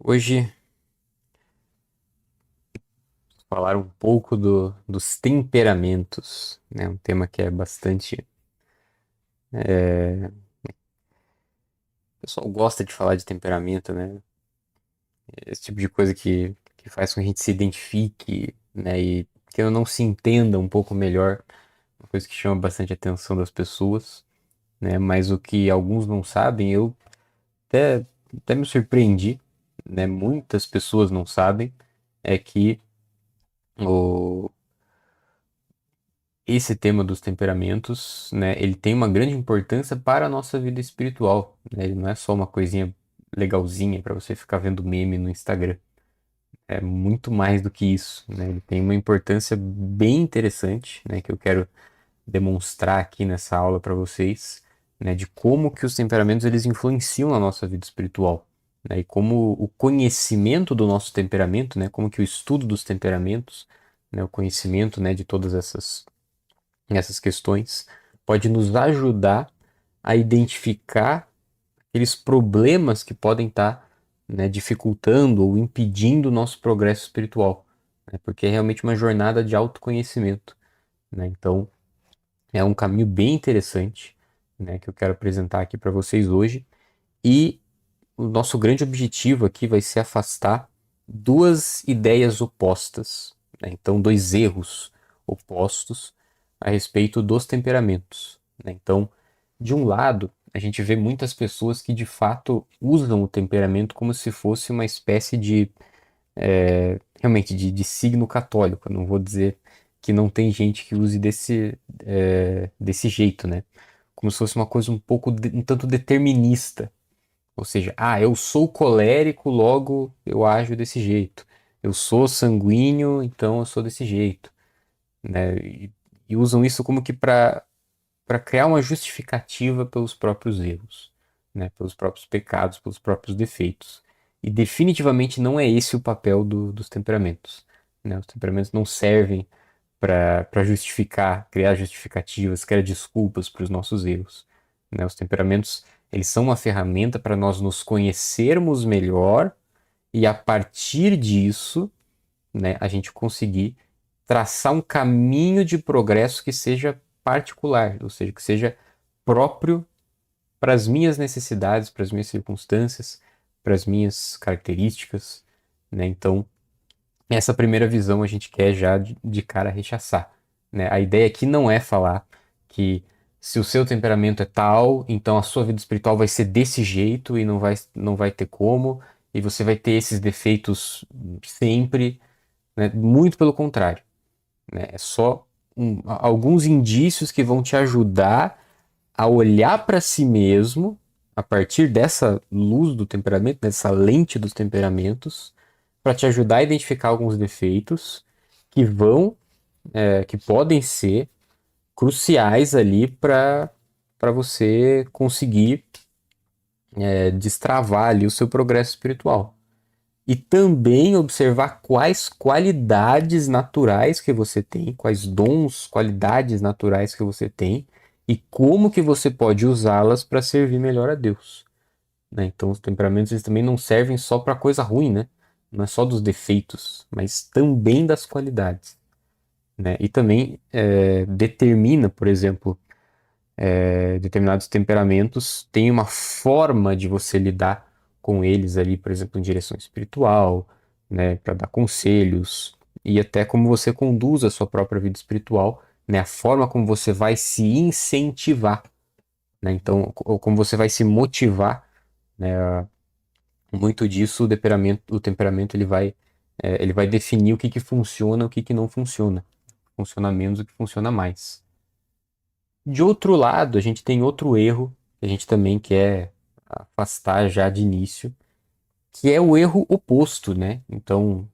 Hoje, falar um pouco dos temperamentos, né? Um tema que é bastante. O pessoal gosta de falar de temperamento, né? Esse tipo de coisa que faz com que a gente se identifique, né? E que eu não se entenda um pouco melhor, uma coisa que chama bastante a atenção das pessoas, né? Mas o que alguns não sabem, eu até, até me surpreendi, né? Muitas pessoas não sabem, é que o, esse tema dos temperamentos, né, ele tem uma grande importância para a nossa vida espiritual, né? Ele não é só uma coisinha legalzinha para você ficar vendo meme no Instagram. É muito mais do que isso, né? Ele tem uma importância bem interessante, né, que eu quero demonstrar aqui nessa aula para vocês, né, de como que os temperamentos eles influenciam na nossa vida espiritual, né? E como o conhecimento do nosso temperamento, né, como que o estudo dos temperamentos, né, o conhecimento, né, de todas essas questões, pode nos ajudar a identificar aqueles problemas que podem estar, né, dificultando ou impedindo o nosso progresso espiritual, né, porque é realmente uma jornada de autoconhecimento, né? Então, é um caminho bem interessante, né, que eu quero apresentar aqui para vocês hoje. E o nosso grande objetivo aqui vai ser afastar duas ideias opostas, né? Então, dois erros opostos a respeito dos temperamentos, né? Então, de um lado, a gente vê muitas pessoas que de fato usam o temperamento como se fosse uma espécie de, realmente, de signo católico. Eu não vou dizer que não tem gente que use desse jeito, né? Como se fosse uma coisa um tanto determinista, ou seja, eu sou colérico, logo eu ajo desse jeito. Eu sou sanguíneo, então eu sou desse jeito, né? E usam isso como que para criar uma justificativa pelos próprios erros, né? Pelos próprios pecados, pelos próprios defeitos. E definitivamente não é esse o papel dos temperamentos, né? Os temperamentos não servem para justificar, criar justificativas, criar desculpas para os nossos erros, né? Os temperamentos, eles são uma ferramenta para nós nos conhecermos melhor e a partir disso, né, a gente conseguir traçar um caminho de progresso que seja particular, ou seja, que seja próprio para as minhas necessidades, para as minhas circunstâncias, para as minhas características, né? Então, essa primeira visão a gente quer já de cara rechaçar, né? A ideia aqui não é falar que se o seu temperamento é tal, então a sua vida espiritual vai ser desse jeito e não vai ter como, e você vai ter esses defeitos sempre, né? Muito pelo contrário, né? É só alguns indícios que vão te ajudar a olhar para si mesmo a partir dessa luz do temperamento, dessa lente dos temperamentos, para te ajudar a identificar alguns defeitos que que podem ser cruciais ali para você conseguir destravar ali o seu progresso espiritual. E também observar quais qualidades naturais que você tem, quais dons, qualidades naturais que você tem e como que você pode usá-las para servir melhor a Deus, né? Então, os temperamentos eles também não servem só para coisa ruim, né? Não é só dos defeitos, mas também das qualidades, né? E também determina, por exemplo, determinados temperamentos têm uma forma de você lidar com eles ali, por exemplo, em direção espiritual, né? Para dar conselhos e até como você conduz a sua própria vida espiritual, né? A forma como você vai se incentivar, né? Então, ou como você vai se motivar, né? Muito disso o temperamento ele vai definir o que que funciona, o que que não funciona. Funciona menos, o que funciona mais. De outro lado, a gente tem outro erro que a gente também quer afastar já de início, que é o erro oposto, né? Então,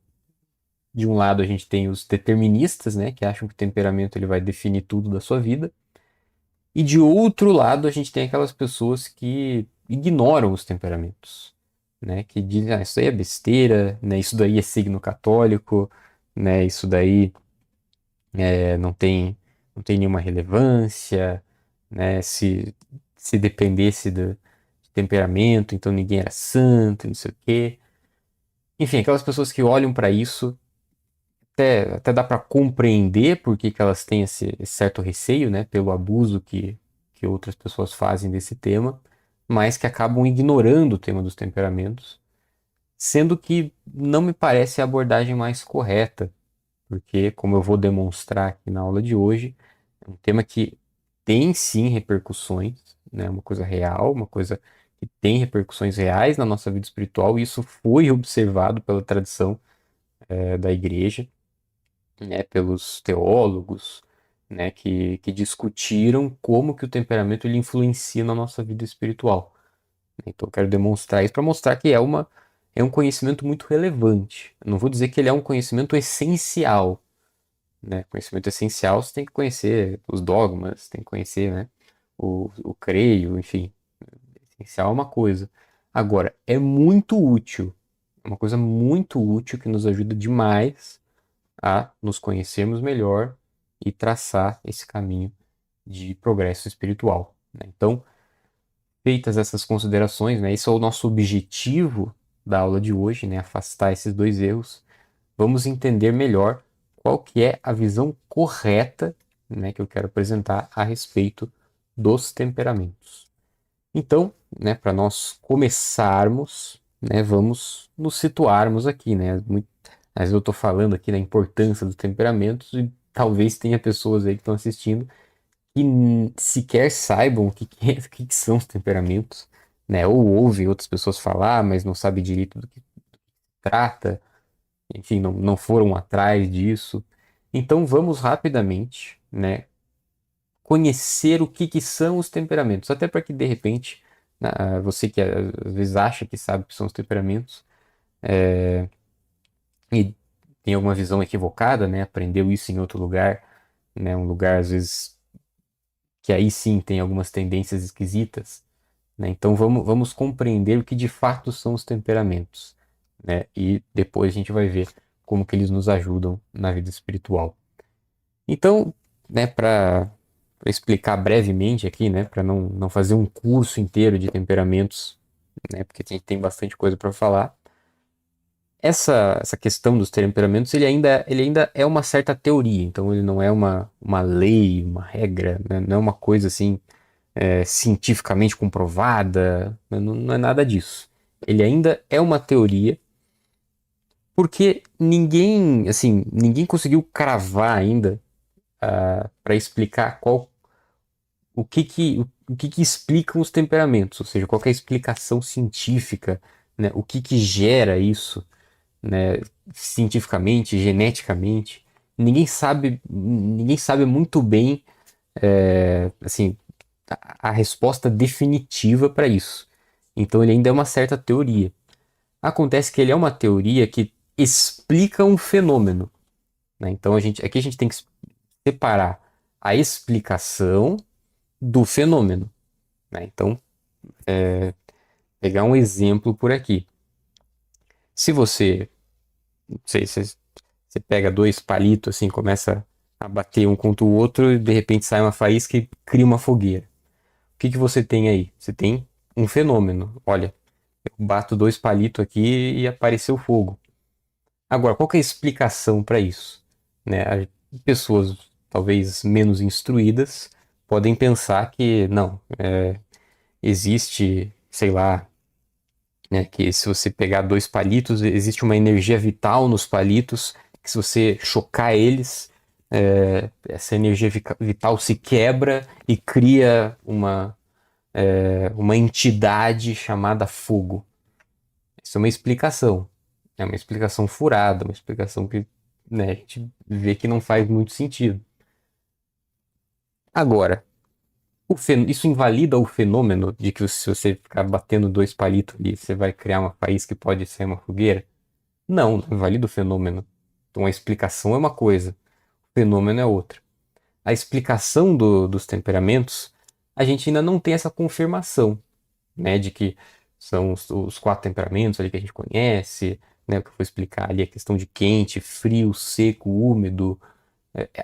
de um lado a gente tem os deterministas, né, que acham que o temperamento ele vai definir tudo da sua vida, e de outro lado a gente tem aquelas pessoas que ignoram os temperamentos, né, que dizem, isso aí é besteira, né, isso daí é signo católico, né, isso daí não tem nenhuma relevância, né, se dependesse do temperamento, então ninguém era santo, não sei o quê. Enfim, aquelas pessoas que olham para isso, até dá para compreender por que elas têm esse certo receio, né, pelo abuso que outras pessoas fazem desse tema, mas que acabam ignorando o tema dos temperamentos, sendo que não me parece a abordagem mais correta, porque, como eu vou demonstrar aqui na aula de hoje, é um tema que tem sim repercussões, né, uma coisa real, uma coisa que tem repercussões reais na nossa vida espiritual, e isso foi observado pela tradição, da igreja, né, pelos teólogos, né, que discutiram como que o temperamento ele influencia na nossa vida espiritual. Então eu quero demonstrar isso para mostrar que é um conhecimento muito relevante. Eu não vou dizer que ele é um conhecimento essencial, né? Conhecimento essencial você tem que conhecer os dogmas, tem que conhecer, né, o creio, enfim. Essencial é uma coisa. Agora, é muito útil, é uma coisa muito útil que nos ajuda demais a nos conhecermos melhor e traçar esse caminho de progresso espiritual, né? Então, feitas essas considerações, né, esse é o nosso objetivo da aula de hoje, né, afastar esses dois erros. Vamos entender melhor qual que é a visão correta, né, que eu quero apresentar a respeito dos temperamentos. Então, né, para nós começarmos, né, vamos nos situarmos aqui, né? Às vezes eu estou falando aqui da importância dos temperamentos e talvez tenha pessoas aí que estão assistindo que sequer saibam o que que são os temperamentos, né? Ou ouvem outras pessoas falar, mas não sabe direito do que trata, enfim, não foram atrás disso. Então vamos rapidamente, né, conhecer o que que são os temperamentos, até para que de repente, você que às vezes acha que sabe o que são os temperamentos, e tem alguma visão equivocada, né, aprendeu isso em outro lugar, né, um lugar às vezes que aí sim tem algumas tendências esquisitas, né? Então vamos compreender o que de fato são os temperamentos, né? E depois a gente vai ver como que eles nos ajudam na vida espiritual. Então, né, para explicar brevemente aqui, né, para não fazer um curso inteiro de temperamentos, né, porque tem bastante coisa para falar. Essa questão dos temperamentos, ele ainda é uma certa teoria, então ele não é uma lei, uma regra, né, não é uma coisa assim, cientificamente comprovada, né, não é nada disso. Ele ainda é uma teoria, porque ninguém conseguiu cravar ainda para explicar o que que explicam os temperamentos, ou seja, qual que é a explicação científica, né, o que que gera isso, né, cientificamente, geneticamente. Ninguém sabe muito bem, assim, a resposta definitiva para isso. Então ele ainda é uma certa teoria. Acontece que ele é uma teoria que explica um fenômeno, né? Então aqui a gente tem que separar a explicação do fenômeno, né? Então, pegar um exemplo por aqui. Se você, não sei, você pega dois palitos assim, começa a bater um contra o outro e de repente sai uma faísca e cria uma fogueira. O que que você tem aí? Você tem um fenômeno. Olha, eu bato dois palitos aqui e apareceu fogo. Agora, qual que é a explicação para isso? Né? Pessoas talvez menos instruídas podem pensar que não, existe, sei lá, né, que se você pegar dois palitos, existe uma energia vital nos palitos, que se você chocar eles, essa energia vital se quebra e cria uma entidade chamada fogo. Isso é uma explicação. É uma explicação furada, uma explicação que, né, a gente vê que não faz muito sentido. Agora, isso invalida o fenômeno de que se você ficar batendo dois palitos ali, você vai criar uma faísca que pode ser uma fogueira? Não, não invalida o fenômeno. Então a explicação é uma coisa, o fenômeno é outra. A explicação dos temperamentos, a gente ainda não tem essa confirmação, né, de que são os quatro temperamentos ali que a gente conhece, né, que eu vou explicar ali a questão de quente, frio, seco, úmido.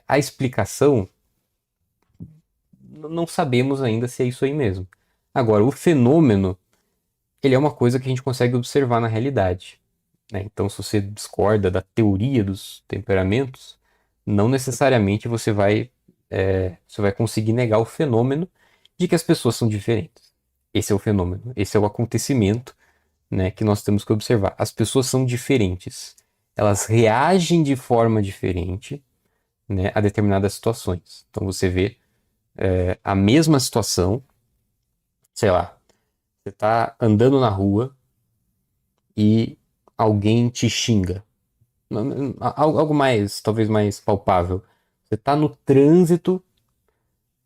A explicação, não sabemos ainda se é isso aí mesmo. Agora, o fenômeno, ele é uma coisa que a gente consegue observar na realidade. né? Então, se você discorda da teoria dos temperamentos, não necessariamente você vai conseguir negar o fenômeno de que as pessoas são diferentes. Esse é o fenômeno, esse é o acontecimento, né, que nós temos que observar. As pessoas são diferentes. Elas reagem de forma diferente, né, a determinadas situações. Então você vê a mesma situação, sei lá, você está andando na rua e alguém te xinga. Algo mais, talvez mais palpável. Você está no trânsito,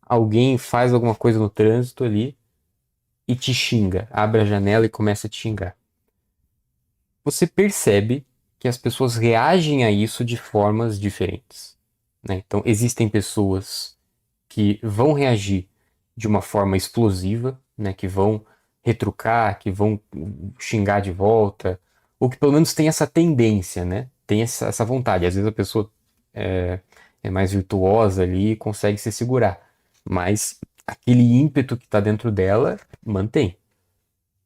alguém faz alguma coisa no trânsito ali e te xinga, abre a janela e começa a te xingar. Você percebe que as pessoas reagem a isso de formas diferentes, né? Então, existem pessoas que vão reagir de uma forma explosiva, né? Que vão retrucar, que vão xingar de volta, ou que pelo menos tem essa tendência, né? Tem essa vontade. Às vezes a pessoa é, é mais virtuosa ali e consegue se segurar, mas aquele ímpeto que está dentro dela mantém.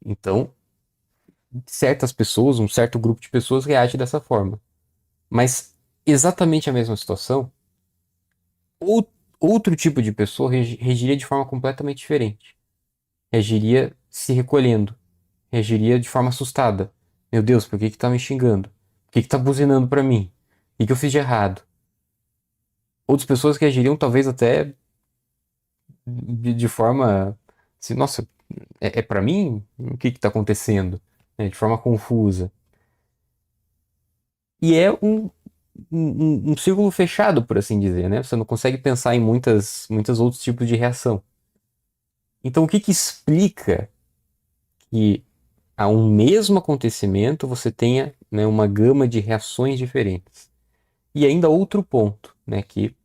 Então, certas pessoas, um certo grupo de pessoas reage dessa forma. Mas exatamente a mesma situação, ou, outro tipo de pessoa reagiria de forma completamente diferente. Reagiria se recolhendo, reagiria de forma assustada. Meu Deus, por que que tá me xingando? Por que que tá buzinando pra mim? O que eu fiz de errado? Outras pessoas reagiriam talvez até de forma assim, nossa, é para mim? O que que tá acontecendo? De forma confusa. E é um círculo fechado, por assim dizer, né? Você não consegue pensar em muitos outros tipos de reação. Então, o que que explica que a um mesmo acontecimento você tenha, né, uma gama de reações diferentes? E ainda outro ponto, né, que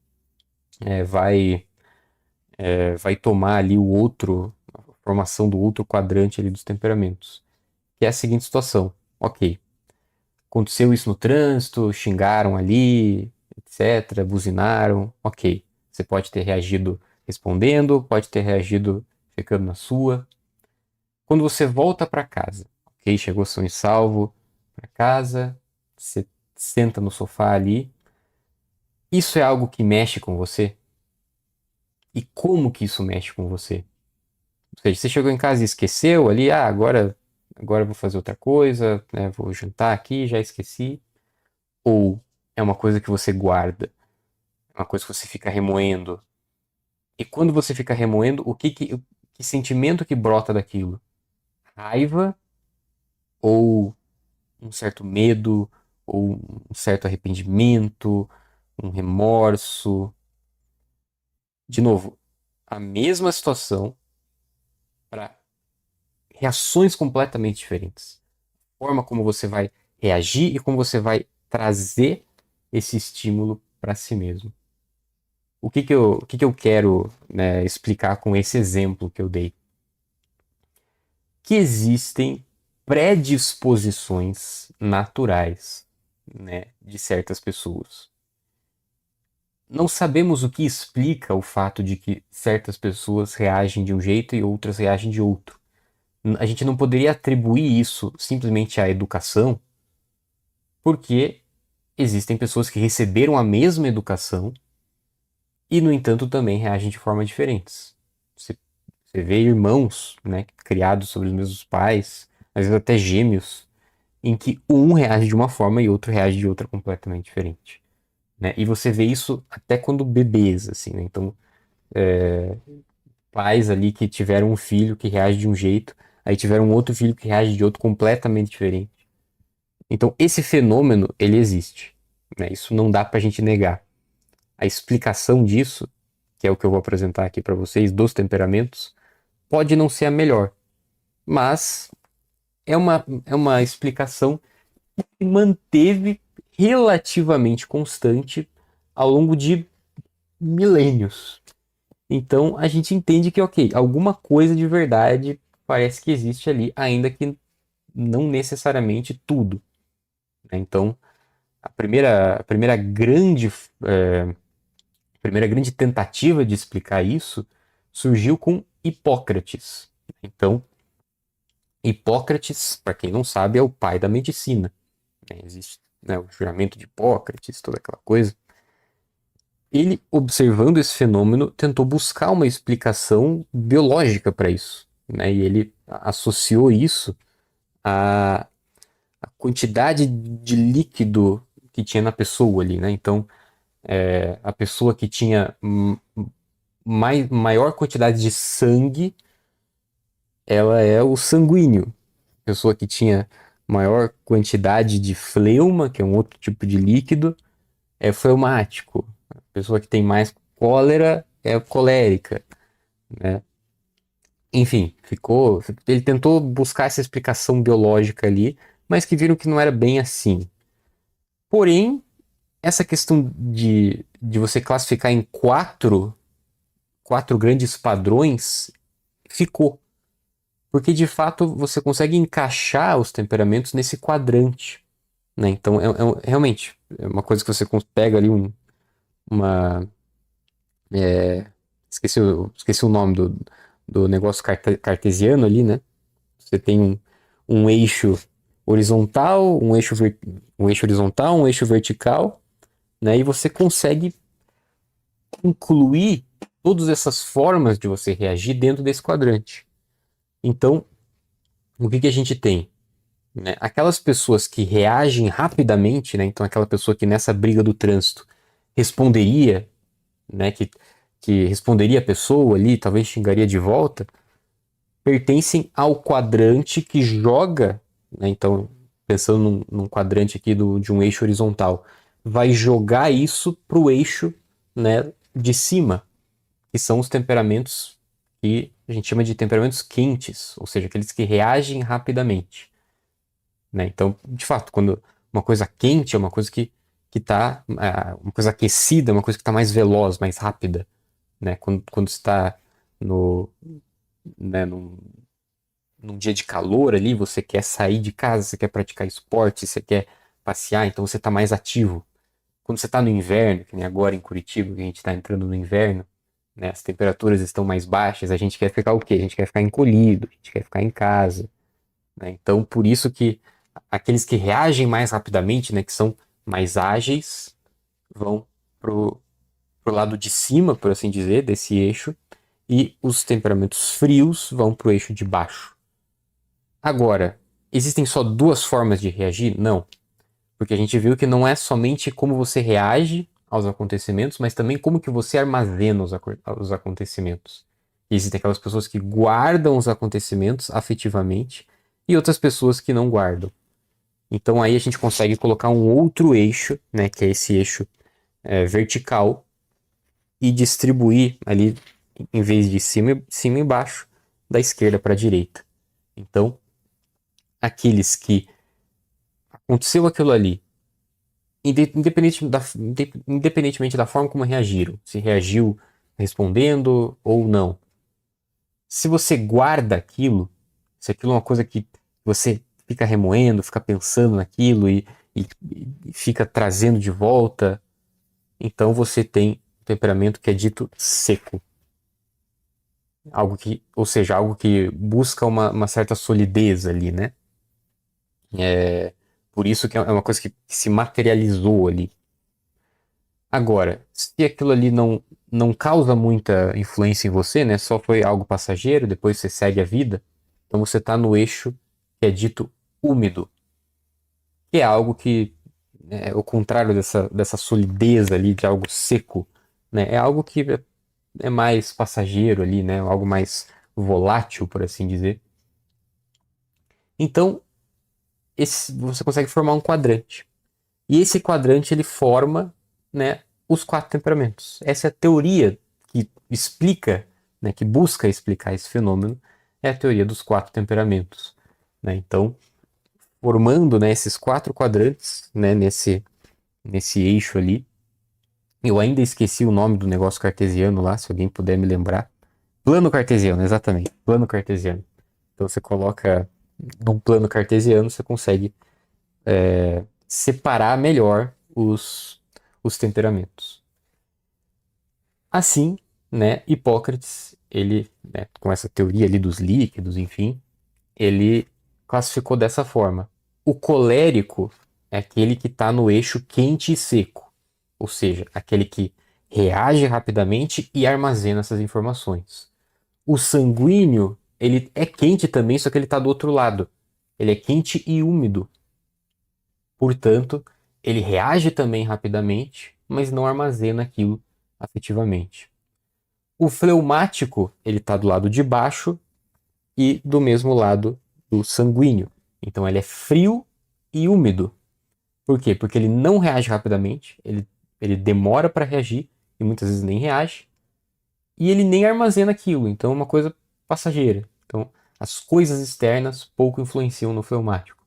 é, vai, vai tomar ali a formação do outro quadrante ali dos temperamentos, que é a seguinte situação. Ok, aconteceu isso no trânsito, xingaram ali, etc., buzinaram, ok. Você pode ter reagido respondendo, pode ter reagido ficando na sua. Quando você volta para casa, ok, chegou são e salvo para casa, você senta no sofá ali, isso é algo que mexe com você? E como que isso mexe com você? Ou seja, você chegou em casa e esqueceu ali, agora eu vou fazer outra coisa, né, vou jantar aqui, já esqueci. Ou é uma coisa que você guarda, é uma coisa que você fica remoendo. E quando você fica remoendo, que sentimento que brota daquilo? Raiva ou um certo medo, ou um certo arrependimento, um remorso? De novo, a mesma situação para reações completamente diferentes. A forma como você vai reagir e como você vai trazer esse estímulo para si mesmo. O que eu quero, né, explicar com esse exemplo que eu dei? Que existem predisposições naturais, né, de certas pessoas. Não sabemos o que explica o fato de que certas pessoas reagem de um jeito e outras reagem de outro. A gente não poderia atribuir isso simplesmente à educação, porque existem pessoas que receberam a mesma educação e, no entanto, também reagem de formas diferentes. Você, você vê irmãos, né, criados sobre os mesmos pais, às vezes até gêmeos, em que um reage de uma forma e outro reage de outra completamente diferente, né? E você vê isso até quando bebês, assim, né? Então, pais ali que tiveram um filho que reage de um jeito, aí tiveram um outro filho que reage de outro completamente diferente. Então, esse fenômeno, ele existe, né? Isso não dá pra gente negar. A explicação disso, que é o que eu vou apresentar aqui para vocês, dos temperamentos, pode não ser a melhor, mas é uma explicação que manteve relativamente constante ao longo de milênios. Então a gente entende que, ok, alguma coisa de verdade parece que existe ali, ainda que não necessariamente tudo, né? Então a primeira grande tentativa de explicar isso surgiu com Hipócrates. Então, Hipócrates, para quem não sabe, é o pai da medicina. né? Existe, né, o juramento de Hipócrates, toda aquela coisa. Ele, observando esse fenômeno, tentou buscar uma explicação biológica para isso, né? E ele associou isso à, à quantidade de líquido que tinha na pessoa ali, né? Então, a pessoa que tinha maior quantidade de sangue, ela é o sanguíneo. A pessoa que tinha maior quantidade de fleuma, que é um outro tipo de líquido, é fleumático. A pessoa que tem mais cólera é colérica, né? Enfim, ficou. Ele tentou buscar essa explicação biológica ali, mas que viram que não era bem assim. Porém, essa questão de você classificar em quatro grandes padrões ficou. Porque de fato você consegue encaixar os temperamentos nesse quadrante, né? Então, realmente, é uma coisa que você pega ali uma. Esqueci o nome do negócio cartesiano ali, né? Você tem um eixo horizontal, um eixo horizontal, um eixo vertical, né? E você consegue incluir todas essas formas de você reagir dentro desse quadrante. Então, o que a gente tem? Né? Aquelas pessoas que reagem rapidamente, né? Então aquela pessoa que nessa briga do trânsito responderia, né? Que responderia a pessoa ali, talvez xingaria de volta, pertencem ao quadrante que joga, né? Então, pensando num quadrante aqui de um eixo horizontal, vai jogar isso para o eixo, né, de cima, que são os temperamentos que a gente chama de temperamentos quentes, ou seja, aqueles que reagem rapidamente, né? Então, de fato, quando uma coisa quente é uma coisa que tá, uma coisa aquecida, é uma coisa que está mais veloz, mais rápida, né? Quando está no, né, num dia de calor ali, você quer sair de casa, você quer praticar esporte, você quer passear, então você está mais ativo. Quando você está no inverno, que nem agora em Curitiba, que a gente está entrando no inverno, né, as temperaturas estão mais baixas, a gente quer ficar o quê? A gente quer ficar encolhido, a gente quer ficar em casa, né? Então, por isso que aqueles que reagem mais rapidamente, né, que são mais ágeis, vão pro, pro lado de cima, por assim dizer, desse eixo, e os temperamentos frios vão pro eixo de baixo. Agora, existem só duas formas de reagir? Não. Porque a gente viu que não é somente como você reage aos acontecimentos, mas também como que você armazena os acontecimentos. E existem aquelas pessoas que guardam os acontecimentos afetivamente e outras pessoas que não guardam. Então aí a gente consegue colocar um outro eixo, né, que é esse eixo vertical, e distribuir ali, em vez de cima e baixo, da esquerda para a direita. Então, aqueles que aconteceu aquilo ali, independentemente da forma como reagiram, se reagiu respondendo ou não. Se você guarda aquilo, se aquilo é uma coisa que você fica remoendo, fica pensando naquilo e fica trazendo de volta, então você tem um temperamento que é dito seco. Algo que, ou seja, algo que busca uma certa solidez ali, né? Por isso que é uma coisa que se materializou ali. Agora, se aquilo ali não causa muita influência em você, né? Só foi algo passageiro, depois você segue a vida, então você está no eixo que é dito úmido, que é algo que é o contrário dessa solidez ali, de algo seco, né? É algo que é mais passageiro ali, né? Algo mais volátil, por assim dizer. Então, você consegue formar um quadrante. E esse quadrante ele forma, né, os quatro temperamentos. Essa é a teoria que explica, né, que busca explicar esse fenômeno, é a teoria dos quatro temperamentos. Né? Então, formando, né, esses quatro quadrantes, né, nesse eixo ali. Eu ainda esqueci o nome do negócio cartesiano lá, se alguém puder me lembrar. Plano cartesiano, exatamente. Plano cartesiano. Então você coloca num plano cartesiano, você consegue separar melhor os temperamentos. Assim, né, Hipócrates, ele, né, com essa teoria ali dos líquidos, enfim, ele classificou dessa forma. O colérico, é aquele que está no eixo quente e seco, ou seja, aquele que reage rapidamente e armazena essas informações. O sanguíneo, ele é quente também, só que ele está do outro lado. Ele é quente e úmido. Portanto, ele reage também rapidamente, mas não armazena aquilo afetivamente. O fleumático, ele está do lado de baixo e do mesmo lado do sanguíneo. Então ele é frio e úmido. Por quê? Porque ele não reage rapidamente, ele demora para reagir e muitas vezes nem reage, e ele nem armazena aquilo, então é uma coisa passageira. Então as coisas externas pouco influenciam no fleumático.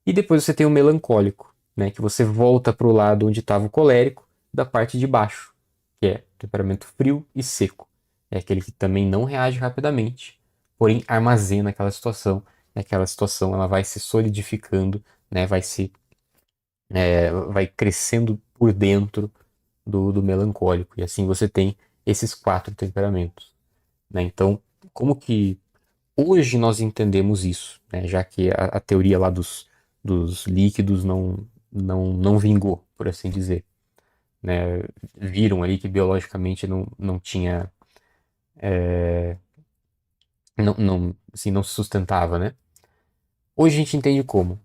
E depois você tem o melancólico, né, que você volta para o lado onde estava o colérico, da parte de baixo, que é temperamento frio e seco. É aquele que também não reage rapidamente, porém armazena aquela situação, e aquela situação ela vai se solidificando, né, vai crescendo por dentro do melancólico. E assim você tem esses quatro temperamentos. Né? Então, como que hoje nós entendemos isso, né? Já que a teoria lá dos líquidos não vingou, por assim dizer. Né? Viram ali que biologicamente não tinha. Não se sustentava, né? Hoje a gente entende como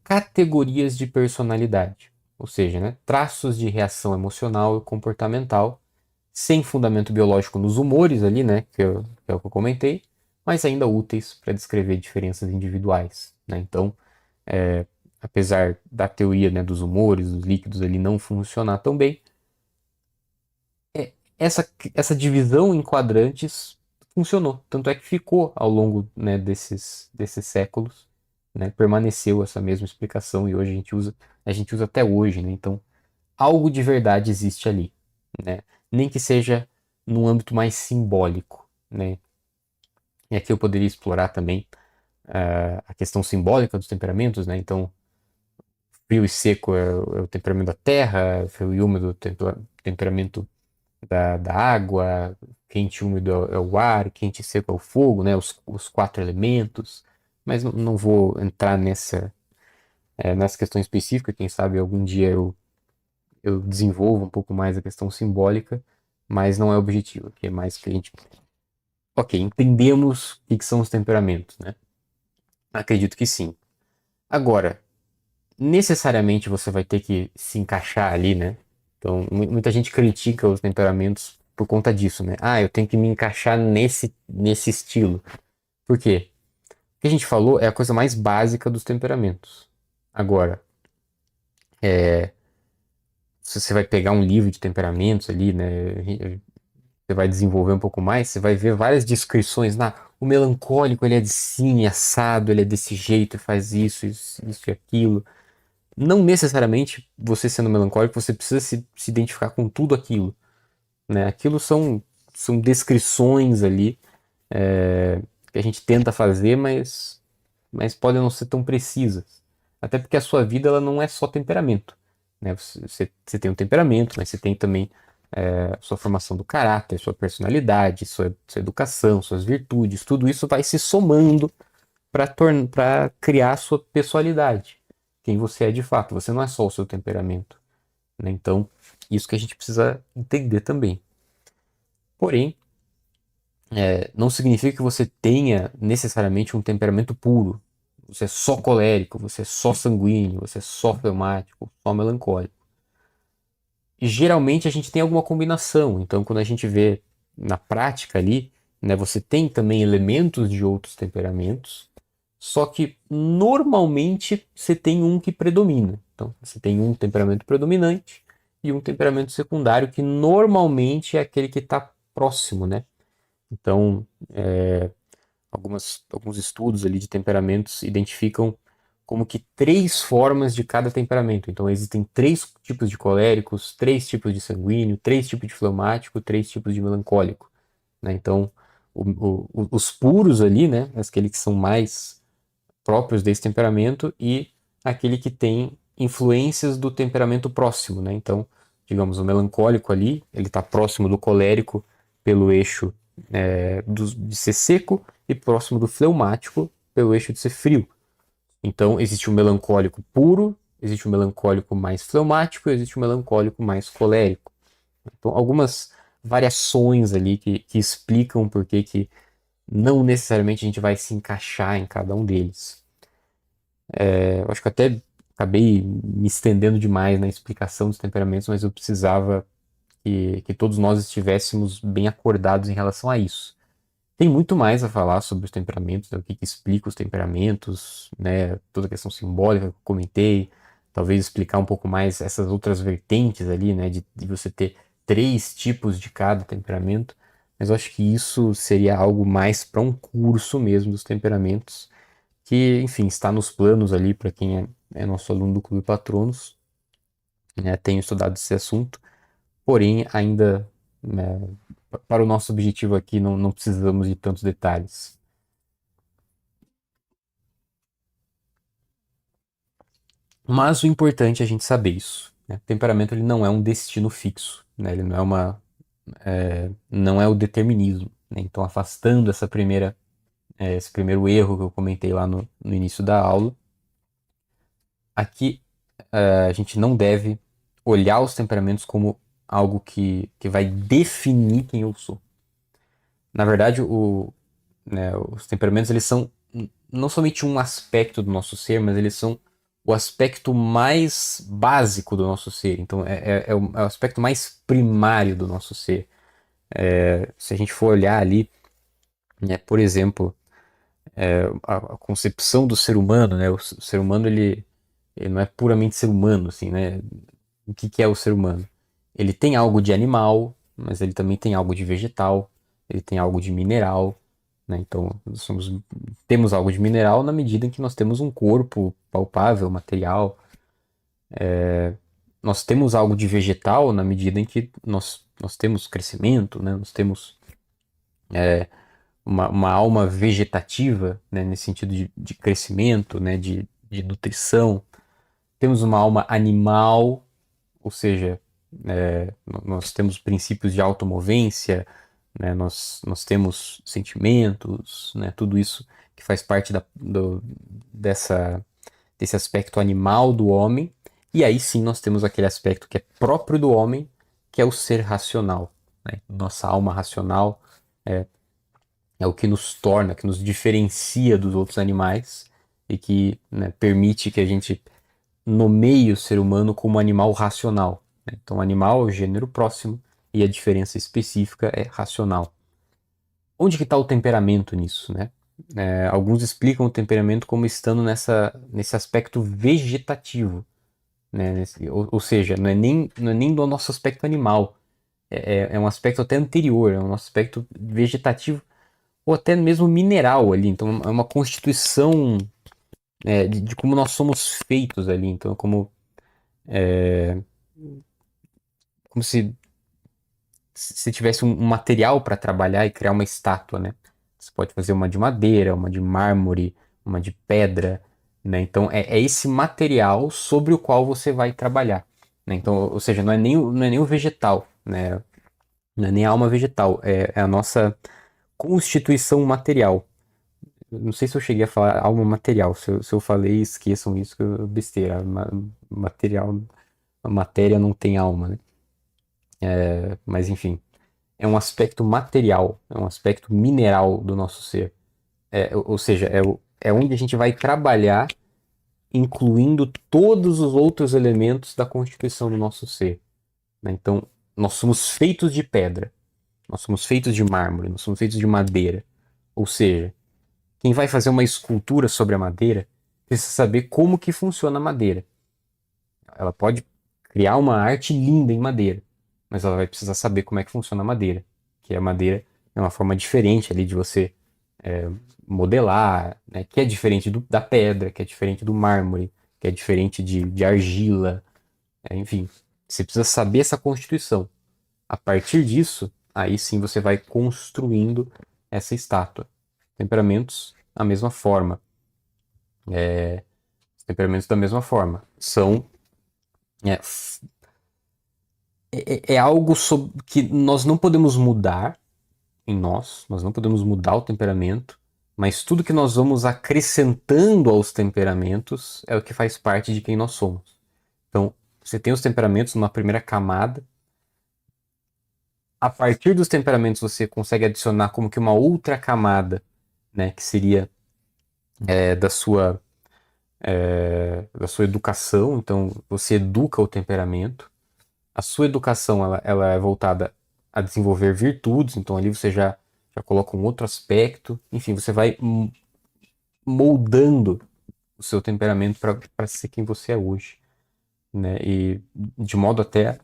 categorias de personalidade, ou seja, né, traços de reação emocional e comportamental, sem fundamento biológico nos humores ali, né, que é o que eu comentei, mas ainda úteis para descrever diferenças individuais, né? Então, apesar da teoria, né, dos humores, dos líquidos ali não funcionar tão bem, essa divisão em quadrantes funcionou. Tanto é que ficou ao longo, né, desses séculos, né, permaneceu essa mesma explicação e hoje a gente usa até hoje, né? Então, algo de verdade existe ali, né? Nem que seja num âmbito mais simbólico, né? E aqui eu poderia explorar também a questão simbólica dos temperamentos, né? Então, frio e seco é o temperamento da terra, frio e úmido é o temperamento da água, quente e úmido é o ar, quente e seco é o fogo, né? Os quatro elementos. Mas não vou entrar nessa questão específica. Quem sabe algum dia eu desenvolvo um pouco mais a questão simbólica, mas não é o objetivo. Aqui é mais que a gente. Ok, entendemos o que são os temperamentos, né? Acredito que sim. Agora, necessariamente você vai ter que se encaixar ali, né? Então, muita gente critica os temperamentos por conta disso, né? Ah, eu tenho que me encaixar nesse estilo. Por quê? O que a gente falou é a coisa mais básica dos temperamentos. Agora, se você vai pegar um livro de temperamentos ali, né? Você vai desenvolver um pouco mais, você vai ver várias descrições. O melancólico, ele é assim, assado, ele é desse jeito, faz isso e aquilo. Não necessariamente você sendo melancólico, você precisa se identificar com tudo aquilo, né? Aquilo são descrições ali que a gente tenta fazer, mas podem não ser tão precisas. Até porque a sua vida ela não é só temperamento, né? Você tem um temperamento, mas você tem também sua formação do caráter, sua personalidade, sua educação, suas virtudes, tudo isso vai se somando para criar a sua pessoalidade, quem você é de fato. Você não é só o seu temperamento, né? Então, isso que a gente precisa entender também. Porém, não significa que você tenha necessariamente um temperamento puro. Você é só colérico, você é só sanguíneo, você é só fleumático, só melancólico. E geralmente a gente tem alguma combinação. Então, quando a gente vê na prática ali, né, você tem também elementos de outros temperamentos, só que normalmente você tem um que predomina. Então, você tem um temperamento predominante e um temperamento secundário, que normalmente é aquele que está próximo, né? Então, alguns estudos ali de temperamentos identificam como que três formas de cada temperamento. Então, existem três tipos de coléricos, três tipos de sanguíneo, três tipos de fleumático, três tipos de melancólico, né? Então, os puros ali, né, aqueles que são mais próprios desse temperamento, e aquele que tem influências do temperamento próximo, né? Então, digamos, o melancólico ali, ele está próximo do colérico pelo eixo de ser seco e próximo do fleumático pelo eixo de ser frio. Então, existe o melancólico puro existe o melancólico mais fleumático e existe o melancólico mais colérico. Então, algumas variações ali que explicam por que não necessariamente a gente vai se encaixar em cada um deles. Eu acho que eu até acabei me estendendo demais na explicação dos temperamentos, mas eu precisava que todos nós estivéssemos bem acordados em relação a isso. Tem muito mais a falar sobre os temperamentos, né, o que explica os temperamentos, né, toda a questão simbólica que eu comentei, talvez explicar um pouco mais essas outras vertentes ali, né, de você ter 3 tipos de cada temperamento, mas eu acho que isso seria algo mais para um curso mesmo dos temperamentos, que, enfim, está nos planos ali para quem é nosso aluno do Clube Patronos, né, tenho estudado esse assunto, porém ainda, né, para o nosso objetivo aqui não precisamos de tantos detalhes. Mas o importante é a gente saber isso, né? Temperamento ele não é um destino fixo, né? Ele não é o determinismo, né? Então, afastando esse primeiro erro que eu comentei lá no início da aula, aqui a gente não deve olhar os temperamentos como algo que vai definir quem eu sou. Na verdade, né, os temperamentos eles são não somente um aspecto do nosso ser, mas eles são o aspecto mais básico do nosso ser. Então, é o aspecto mais primário do nosso ser. Se a gente for olhar ali, né, por exemplo, a concepção do ser humano, né, o ser humano ele não é puramente ser humano, assim, né? O que é o ser humano? Ele tem algo de animal, mas ele também tem algo de vegetal, ele tem algo de mineral, né? Então, temos algo de mineral na medida em que nós temos um corpo palpável, material. Nós temos algo de vegetal na medida em que nós temos crescimento, né? Nós temos uma alma vegetativa, né? Nesse sentido de crescimento, né? De nutrição. Temos uma alma animal, ou seja, nós temos princípios de automovência, né? Nós temos sentimentos, né? Tudo isso que faz parte desse aspecto animal do homem. E aí sim nós temos aquele aspecto que é próprio do homem, que é o ser racional, né? Nossa alma racional é o que nos torna, que nos diferencia dos outros animais e que, né, permite que a gente nomeie o ser humano como animal racional, né? Então, animal é o gênero próximo e a diferença específica é racional. Onde que está o temperamento nisso, né? Alguns explicam o temperamento como estando nesse aspecto vegetativo, né? Ou seja, não é nem do nosso aspecto animal, é um aspecto até anterior, é um aspecto vegetativo ou até mesmo mineral ali. Então, é uma constituição, de como nós somos feitos ali. Então, como se tivesse um material para trabalhar e criar uma estátua, né? Você pode fazer uma de madeira, uma de mármore, uma de pedra, né? Então é esse material sobre o qual você vai trabalhar, né? Então, ou seja, não é nem o vegetal, né? Não é nem a alma vegetal, é a nossa constituição material. Não sei se eu cheguei a falar alma material. Se eu falei, esqueçam isso, que é besteira. Material, a matéria não tem alma, né? Mas enfim. É um aspecto material, é um aspecto mineral do nosso ser. Ou seja, é onde a gente vai trabalhar, incluindo todos os outros elementos da constituição do nosso ser, né? Então, nós somos feitos de pedra, nós somos feitos de mármore, nós somos feitos de madeira. Ou seja, quem vai fazer uma escultura sobre a madeira precisa saber como que funciona a madeira. Ela pode criar uma arte linda em madeira, mas ela vai precisar saber como é que funciona a madeira, que a madeira é uma forma diferente ali de você modelar, né, que é diferente da pedra, que é diferente do mármore, que é diferente de argila, enfim. Você precisa saber essa constituição. A partir disso, aí sim você vai construindo essa estátua. Temperamentos, a mesma forma. Os temperamentos da mesma forma. É, é algo que nós não podemos mudar em nós não podemos mudar o temperamento, mas tudo que nós vamos acrescentando aos temperamentos é o que faz parte de quem nós somos. Então, você tem os temperamentos numa primeira camada. A partir dos temperamentos, você consegue adicionar como que uma outra camada, né, que seria da sua educação. Então, você educa o temperamento. A sua educação ela é voltada a desenvolver virtudes, então ali você já coloca um outro aspecto. Enfim, você vai moldando o seu temperamento para ser quem você é hoje, né? E de modo até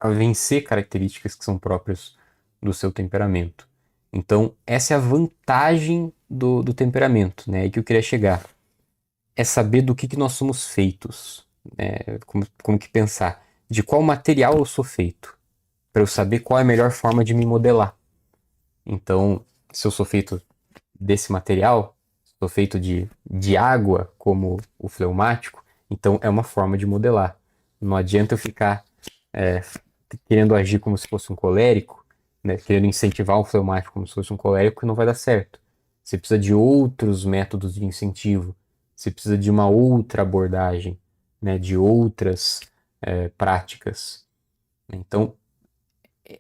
a vencer características que são próprias do seu temperamento. Então, essa é a vantagem do temperamento, né? E que eu queria chegar. É saber do que nós somos feitos, né? Como que pensar. De qual material eu sou feito, para eu saber qual é a melhor forma de me modelar. Então, se eu sou feito desse material, sou feito de água, como o fleumático, então é uma forma de modelar. Não adianta eu ficar é, querendo agir como se fosse um colérico, né, querendo incentivar um fleumático como se fosse um colérico, que não vai dar certo. Você precisa de outros métodos de incentivo, você precisa de uma outra abordagem, né, de outras práticas. Então,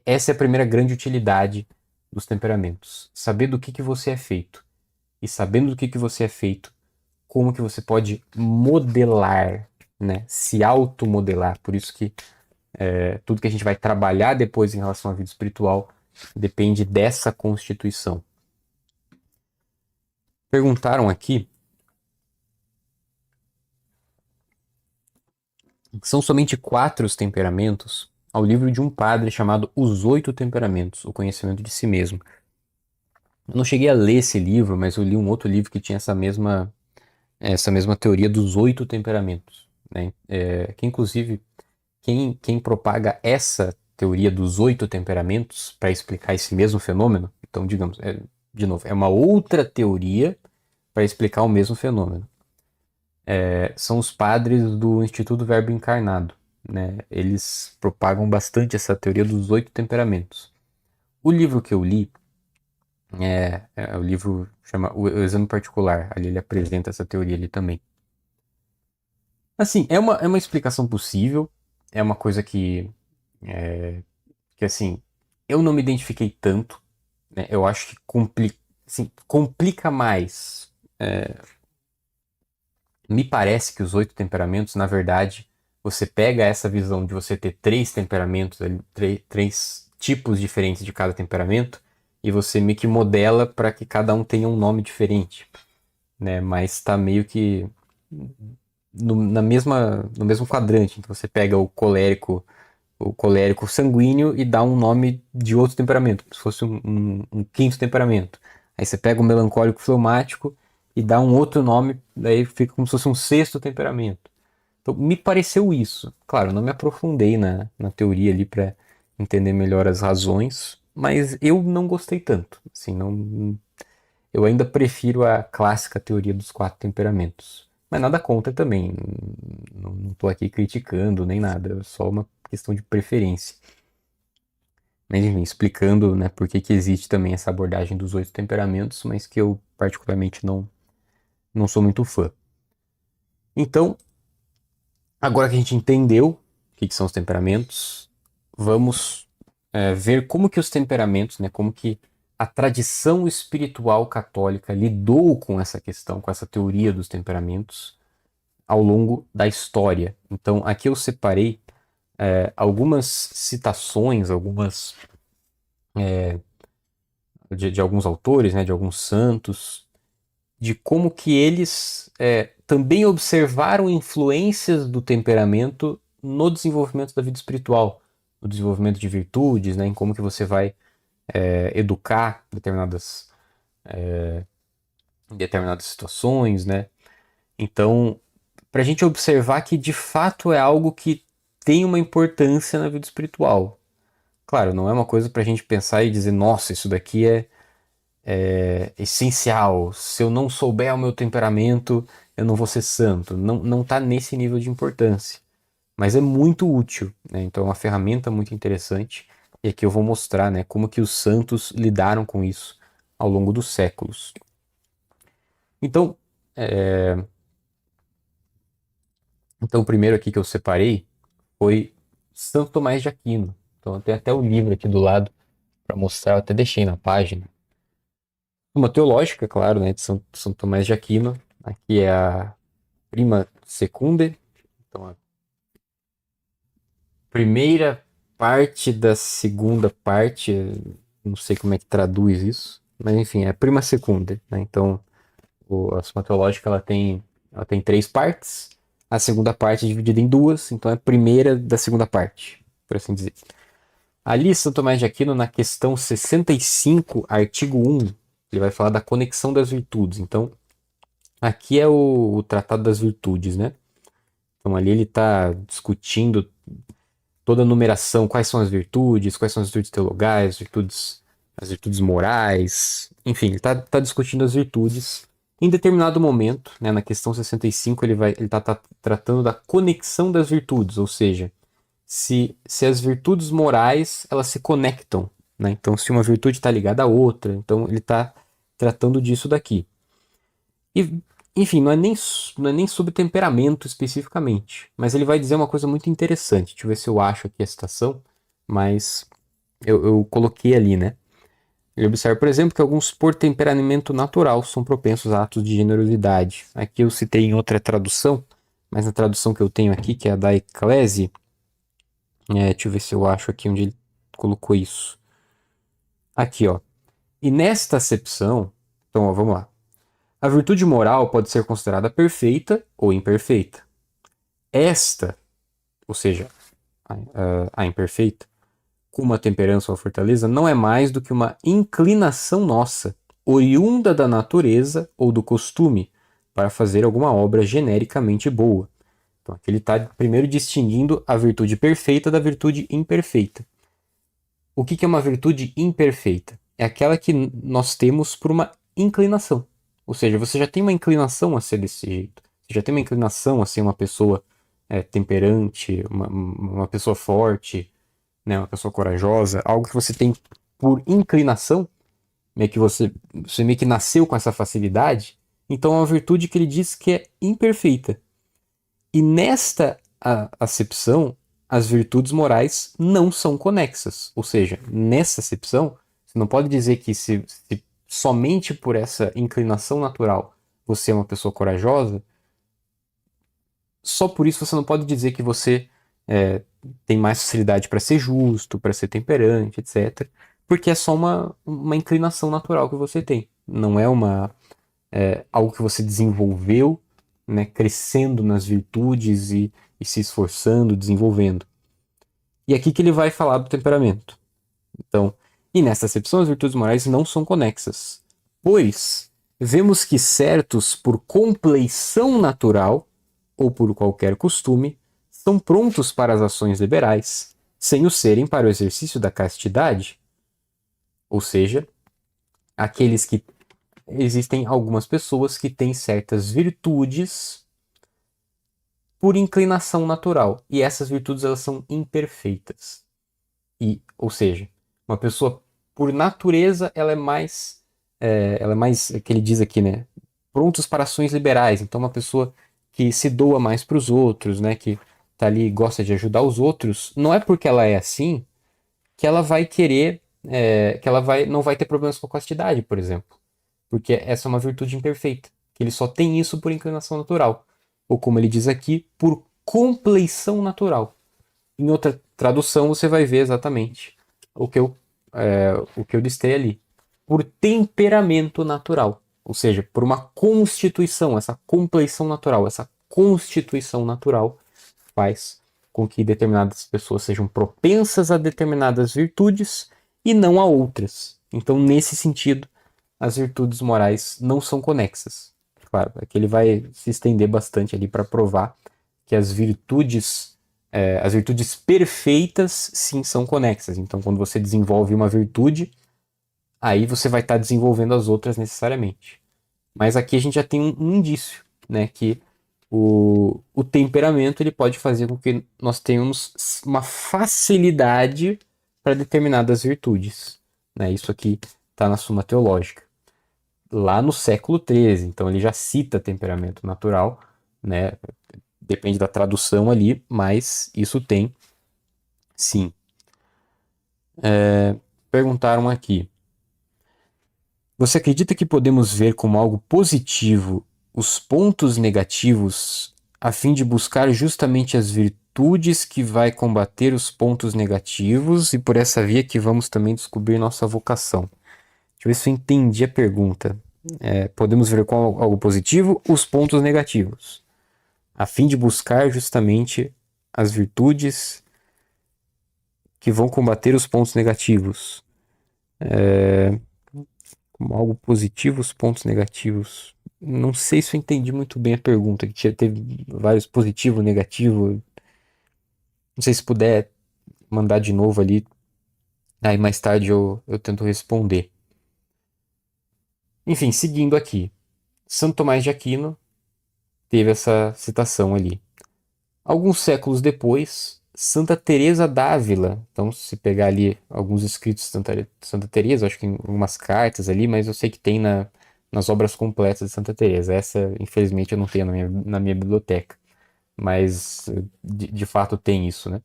essa é a primeira grande utilidade dos temperamentos. Saber do que você é feito. E sabendo do que você é feito, como que você pode modelar, né? Se automodelar. Por isso que tudo que a gente vai trabalhar depois em relação à vida espiritual depende dessa constituição. Perguntaram aqui, são somente 4 os temperamentos ao livro de um padre chamado Os Oito Temperamentos, o conhecimento de si mesmo. Eu não cheguei a ler esse livro, mas eu li um outro livro que tinha essa mesma teoria dos 8 temperamentos, né? Que inclusive quem propaga essa teoria dos 8 temperamentos para explicar esse mesmo fenômeno, então digamos, de novo, é uma outra teoria para explicar o mesmo fenômeno. São os padres do Instituto Verbo Encarnado, né? Eles propagam bastante essa teoria dos 8 temperamentos. O livro que eu li o livro chama O Exame Particular. Ali ele apresenta essa teoria ali também. Assim, é uma explicação possível. É uma coisa que assim, eu não me identifiquei tanto, né? Eu acho que assim, complica mais. Me parece que os 8 temperamentos, na verdade, você pega essa visão de você ter 3 temperamentos, três tipos diferentes de cada temperamento, e você meio que modela para que cada um tenha um nome diferente, né? Mas está meio que no mesmo quadrante. Então você pega o colérico sanguíneo e dá um nome de outro temperamento, como se fosse um quinto temperamento. Aí você pega o melancólico fleumático e dá um outro nome, daí fica como se fosse um sexto temperamento. Então me pareceu isso. Claro, eu não me aprofundei na teoria ali para entender melhor as razões, mas eu não gostei tanto. Assim, não, eu ainda prefiro a clássica teoria dos 4 temperamentos. Mas nada contra também. Não estou aqui criticando nem nada. É só uma questão de preferência. Mas enfim, explicando, né, por que existe também essa abordagem dos 8 temperamentos, mas que eu particularmente não sou muito fã. Então, agora que a gente entendeu o que são os temperamentos, vamos ver como que os temperamentos, né, como que a tradição espiritual católica lidou com essa questão, com essa teoria dos temperamentos ao longo da história. Então, aqui eu separei algumas citações, algumas de alguns autores, né, de alguns santos, de como que eles também observaram influências do temperamento no desenvolvimento da vida espiritual, no desenvolvimento de virtudes, né, em como que você vai educar em determinadas situações, né? Então, para a gente observar que de fato é algo que tem uma importância na vida espiritual. Claro, não é uma coisa para a gente pensar e dizer, nossa, isso daqui é essencial. Se eu não souber o meu temperamento, eu não vou ser santo. Não está nesse nível de importância. Mas é muito útil, né? Então é uma ferramenta muito interessante. E aqui eu vou mostrar, né, como que os santos lidaram com isso ao longo dos séculos. Então, Então, o primeiro aqui que eu separei foi Santo Tomás de Aquino. Então, eu tenho até o livro aqui do lado para mostrar, eu até deixei na página. Uma teológica, claro, né, de São Tomás de Aquino. Aqui é a Prima Secunde, então a primeira parte da segunda parte, não sei como é que traduz isso, mas enfim, é Prima Secunde, né? Então, a Suma Teológica ela tem três partes. A segunda parte é dividida em duas, então é a primeira da segunda parte, por assim dizer. Ali, São Tomás de Aquino, na questão 65, artigo 1, ele vai falar da conexão das virtudes. Então, aqui é o Tratado das Virtudes, né? Então, ali ele está discutindo toda a numeração, quais são as virtudes teologais, as virtudes morais, enfim, ele está discutindo as virtudes. Em determinado momento, né, na questão 65, ele está tratando da conexão das virtudes, ou seja, se as virtudes morais elas se conectam, né? Então, se uma virtude está ligada à outra, então ele está tratando disso daqui. E, enfim, não é nem sobre temperamento especificamente, mas ele vai dizer uma coisa muito interessante. Deixa eu ver se eu acho aqui a citação, mas eu coloquei ali, né? Ele observa, por exemplo, que alguns por temperamento natural são propensos a atos de generosidade. Aqui eu citei em outra tradução, mas na tradução que eu tenho aqui, que é a da Eclese, deixa eu ver se eu acho aqui onde ele colocou isso. Aqui, ó. E nesta acepção, então, ó, vamos lá. A virtude moral pode ser considerada perfeita ou imperfeita. Esta, ou seja, a imperfeita, com uma temperança ou fortaleza, não é mais do que uma inclinação nossa, oriunda da natureza ou do costume, para fazer alguma obra genericamente boa. Então, aqui ele está primeiro distinguindo a virtude perfeita da virtude imperfeita. O que é uma virtude imperfeita? É aquela que nós temos por uma inclinação. Ou seja, você já tem uma inclinação a ser desse jeito. Você já tem uma inclinação a ser uma pessoa temperante, uma pessoa forte, né, uma pessoa corajosa. Algo que você tem por inclinação, meio que você meio que nasceu com essa facilidade. Então é uma virtude que ele diz que é imperfeita. E nesta acepção, as virtudes morais não são conexas. Ou seja, nessa acepção, você não pode dizer que se somente por essa inclinação natural você é uma pessoa corajosa, só por isso você não pode dizer que você tem mais facilidade para ser justo, para ser temperante, etc. Porque é só uma inclinação natural que você tem. Não é algo que você desenvolveu, né, crescendo nas virtudes e se esforçando, desenvolvendo. E aqui que ele vai falar do temperamento. Então, e nesta acepção, as virtudes morais não são conexas, pois vemos que certos, por compleição natural ou por qualquer costume, são prontos para as ações liberais, sem o serem para o exercício da castidade. Ou seja, aqueles que existem algumas pessoas que têm certas virtudes por inclinação natural, e essas virtudes elas são imperfeitas. Ou seja, uma pessoa por natureza ela é mais que ele diz aqui, né, prontos para ações liberais. Então uma pessoa que se doa mais para os outros, né, que tá ali gosta de ajudar os outros, não é porque ela é assim que ela vai querer que ela não vai ter problemas com a castidade, por exemplo. Porque essa é uma virtude imperfeita, que ele só tem isso por inclinação natural. Ou como ele diz aqui, por compleição natural. Em outra tradução você vai ver exatamente o que eu listei ali. Por temperamento natural. Ou seja, por uma constituição, essa compleição natural, essa constituição natural faz com que determinadas pessoas sejam propensas a determinadas virtudes e não a outras. Então, nesse sentido, as virtudes morais não são conexas. Claro, aqui ele vai se estender bastante ali para provar que as virtudes perfeitas sim são conexas. Então, quando você desenvolve uma virtude, aí você vai estar desenvolvendo as outras necessariamente. Mas aqui a gente já tem um indício, né, que o temperamento ele pode fazer com que nós tenhamos uma facilidade para determinadas virtudes. Né? Isso aqui está na Suma Teológica. Lá no século XIII, então ele já cita temperamento natural, né? depende da tradução ali, mas isso tem sim. Perguntaram aqui: você acredita que podemos ver como algo positivo os pontos negativos a fim de buscar justamente as virtudes que vai combater os pontos negativos e por essa via que vamos também descobrir nossa vocação? Deixa eu ver se eu entendi a pergunta. Podemos ver como algo positivo os pontos negativos, a fim de buscar justamente as virtudes que vão combater os pontos negativos. Como algo positivo, os pontos negativos. Não sei se eu entendi muito bem a pergunta, que teve vários positivo, negativo. Não sei se puder mandar de novo ali, aí mais tarde eu tento responder. Enfim, seguindo aqui. Santo Tomás de Aquino teve essa citação ali. Alguns séculos depois, Santa Teresa d'Ávila, então se pegar ali alguns escritos de Santa Teresa, acho que em algumas cartas ali, mas eu sei que tem nas obras completas de Santa Teresa. Essa, infelizmente, eu não tenho na minha biblioteca, mas de fato tem isso, né?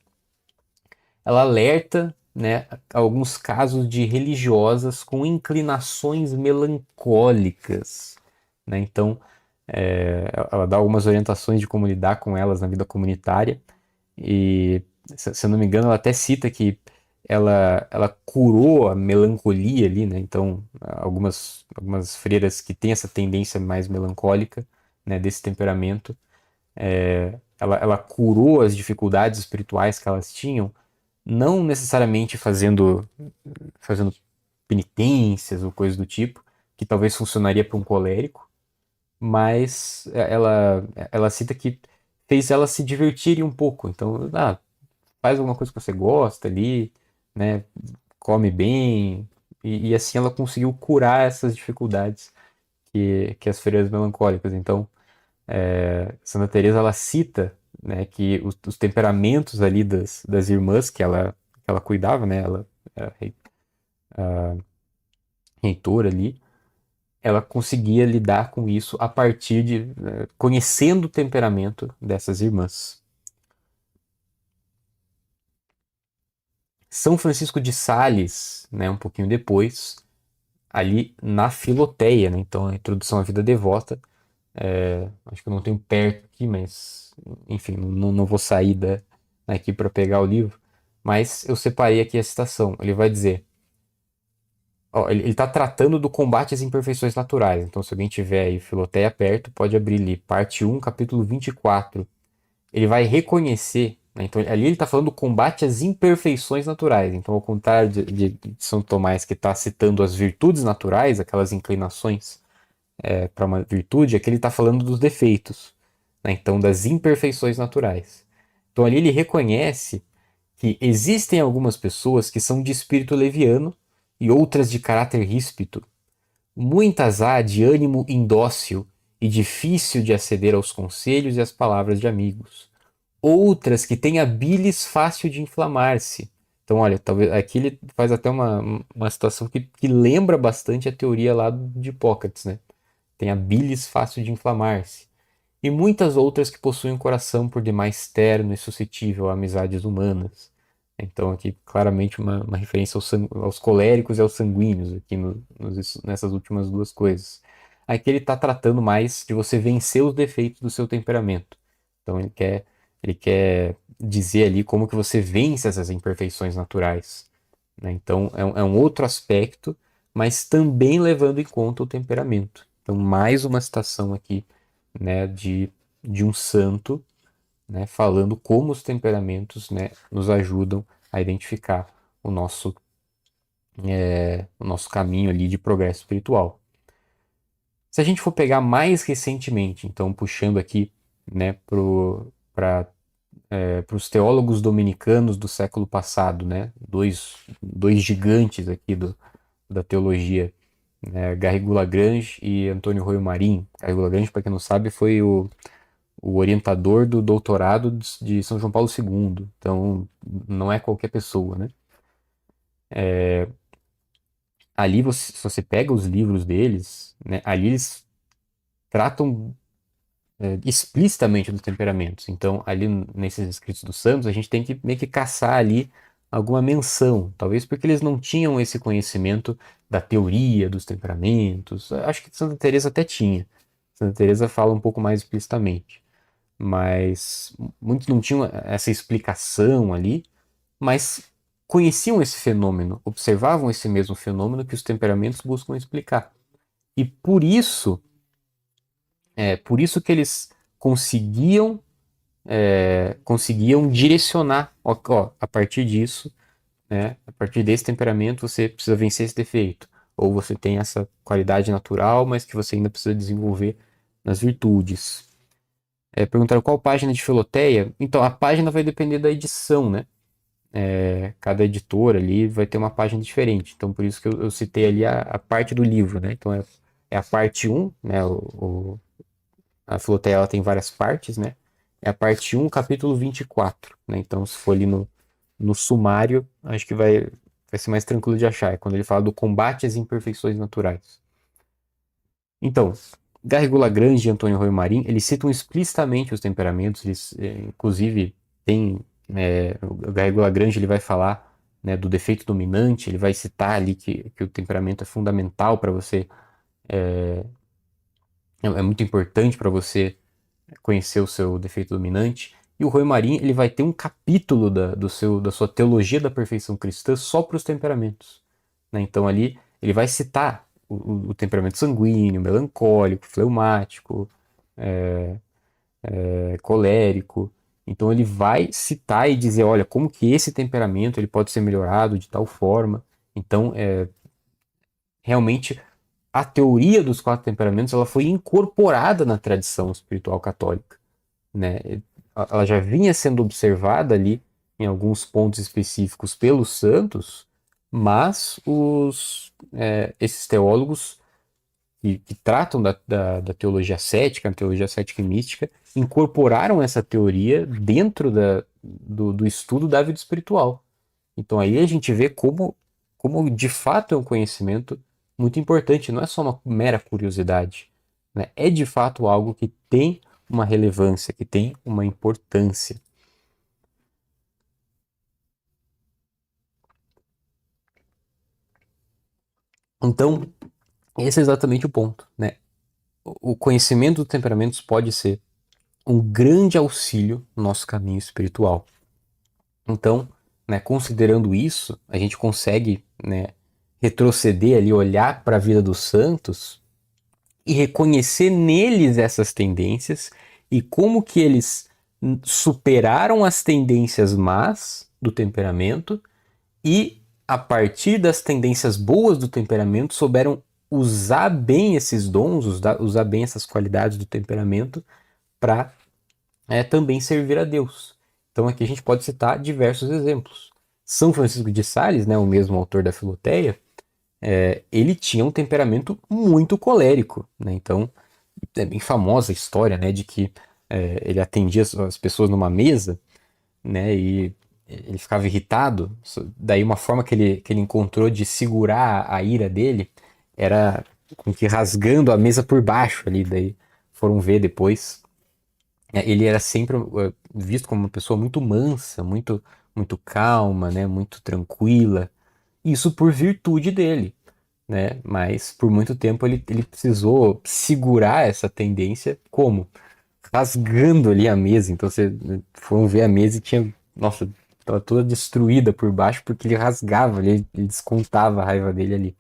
Ela alerta, né, alguns casos de religiosas com inclinações melancólicas, né? Então, ela dá algumas orientações de como lidar com elas na vida comunitária. E, se eu não me engano, ela até cita que ela curou a melancolia ali, né? Então, algumas freiras que têm essa tendência mais melancólica, né, desse temperamento, ela curou as dificuldades espirituais que elas tinham, não necessariamente fazendo penitências ou coisas do tipo, que talvez funcionaria para um colérico, mas ela cita que fez elas se divertirem um pouco. Então, faz alguma coisa que você gosta ali, né? Come bem, e assim ela conseguiu curar essas dificuldades que as freiras melancólicas. Então, Santa Teresa ela cita, né, que os temperamentos ali das irmãs que ela cuidava, né? Ela era reitora ali, ela conseguia lidar com isso a partir de conhecendo o temperamento dessas irmãs. São Francisco de Sales, né, um pouquinho depois, ali na Filoteia, né? Então, a introdução à vida devota. Acho que eu não tenho perto aqui, mas enfim, não vou sair daqui para pegar o livro. Mas eu separei aqui a citação. Ele vai dizer: ó, ele está tratando do combate às imperfeições naturais. Então, se alguém tiver aí Filoteia perto, pode abrir ali, parte 1, capítulo 24. Ele vai reconhecer, né? Então, ali ele está falando do combate às imperfeições naturais. Então, ao contrário de São Tomás, que está citando as virtudes naturais, aquelas inclinações para uma virtude, aqui ele está falando dos defeitos, né? Então, das imperfeições naturais. Então, ali ele reconhece que existem algumas pessoas que são de espírito leviano e outras de caráter ríspido. Muitas há de ânimo indócil e difícil de aceder aos conselhos e às palavras de amigos. Outras que têm a bilis fácil de inflamar-se. Então, olha, talvez aqui ele faz até uma situação que lembra bastante a teoria lá de Hipócrates, né? Tem a bilis fácil de inflamar-se. E muitas outras que possuem um coração por demais terno e suscetível a amizades humanas. Então, aqui claramente uma referência aos coléricos e aos sanguíneos, aqui nessas últimas duas coisas. Aqui ele está tratando mais de você vencer os defeitos do seu temperamento. Então, ele quer dizer ali como que você vence essas imperfeições naturais, né? Então, é um outro aspecto, mas também levando em conta o temperamento. Então, mais uma citação aqui, né, de um santo, né, falando como os temperamentos, né, nos ajudam a identificar o nosso caminho ali de progresso espiritual. Se a gente for pegar mais recentemente, então puxando aqui, né, para os teólogos dominicanos do século passado, né, dois gigantes aqui da teologia, né, Garrigou Lagrange e Antônio Royo Marim. Garrigou Lagrange, para quem não sabe, foi o orientador do doutorado de São João Paulo II. Então, não é qualquer pessoa, né? Ali, se você pega os livros deles, né, ali eles tratam explicitamente dos temperamentos. Então, ali nesses escritos dos santos, a gente tem que meio que caçar ali alguma menção, talvez porque eles não tinham esse conhecimento da teoria dos temperamentos. Acho que Santa Teresa até tinha. Santa Teresa fala um pouco mais explicitamente, mas muitos não tinham essa explicação ali, mas conheciam esse fenômeno, observavam esse mesmo fenômeno que os temperamentos buscam explicar. E por isso que eles conseguiam conseguiam direcionar, ó, a partir disso, né, a partir desse temperamento você precisa vencer esse defeito, ou você tem essa qualidade natural, mas que você ainda precisa desenvolver nas virtudes. Perguntaram qual página de Filoteia. Então, a página vai depender da edição, né? Cada editor ali vai ter uma página diferente. Então, por isso que eu citei ali a parte do livro, né? Então, é a parte um, né? A Filoteia ela tem várias partes, né? É a parte um, capítulo 24, né? Então, se for ali no sumário, acho que vai ser mais tranquilo de achar. É quando ele fala do combate às imperfeições naturais. Então, Garrigou Lagrange e Antônio Royo Marim, eles citam explicitamente os temperamentos, eles, inclusive, tem, o Garrigou Lagrange ele vai falar, né, do defeito dominante, ele vai citar ali que o temperamento é fundamental para você, é muito importante para você conhecer o seu defeito dominante. E o Roy Marin ele vai ter um capítulo da sua teologia da perfeição cristã só para os temperamentos. Né? Então ali ele vai citar o temperamento sanguíneo, melancólico, fleumático, colérico. Então ele vai citar e dizer, olha, como que esse temperamento ele pode ser melhorado de tal forma. Então, realmente, a teoria dos quatro temperamentos ela foi incorporada na tradição espiritual católica. Né? Ela já vinha sendo observada ali em alguns pontos específicos pelos santos, mas esses teólogos que tratam da teologia cética, a teologia cética e mística, incorporaram essa teoria dentro do estudo da vida espiritual. Então aí a gente vê como de fato é um conhecimento muito importante, não é só uma mera curiosidade, né? É de fato algo que tem uma relevância, que tem uma importância. Então, esse é exatamente o ponto, né? O conhecimento dos temperamentos pode ser um grande auxílio no nosso caminho espiritual. Então, né, considerando isso, a gente consegue, né, retroceder ali, olhar para a vida dos santos e reconhecer neles essas tendências e como que eles superaram as tendências más do temperamento e a partir das tendências boas do temperamento souberam usar bem esses dons, usar bem essas qualidades do temperamento para também servir a Deus. Então aqui a gente pode citar diversos exemplos. São Francisco de Sales, né, o mesmo autor da Filoteia, ele tinha um temperamento muito colérico, né? Então é bem famosa a história, né, de que ele atendia as pessoas numa mesa, né, e ele ficava irritado. Daí uma forma que ele encontrou de segurar a ira dele era com que rasgando a mesa por baixo ali. Daí foram ver depois. Ele era sempre visto como uma pessoa muito mansa, muito calma, né, muito tranquila. Isso por virtude dele, né? Mas por muito tempo ele precisou segurar essa tendência como? Rasgando ali a mesa. Então vocês foram ver a mesa e tinha, nossa, tava toda destruída por baixo porque ele rasgava ali, ele descontava a raiva dele ali,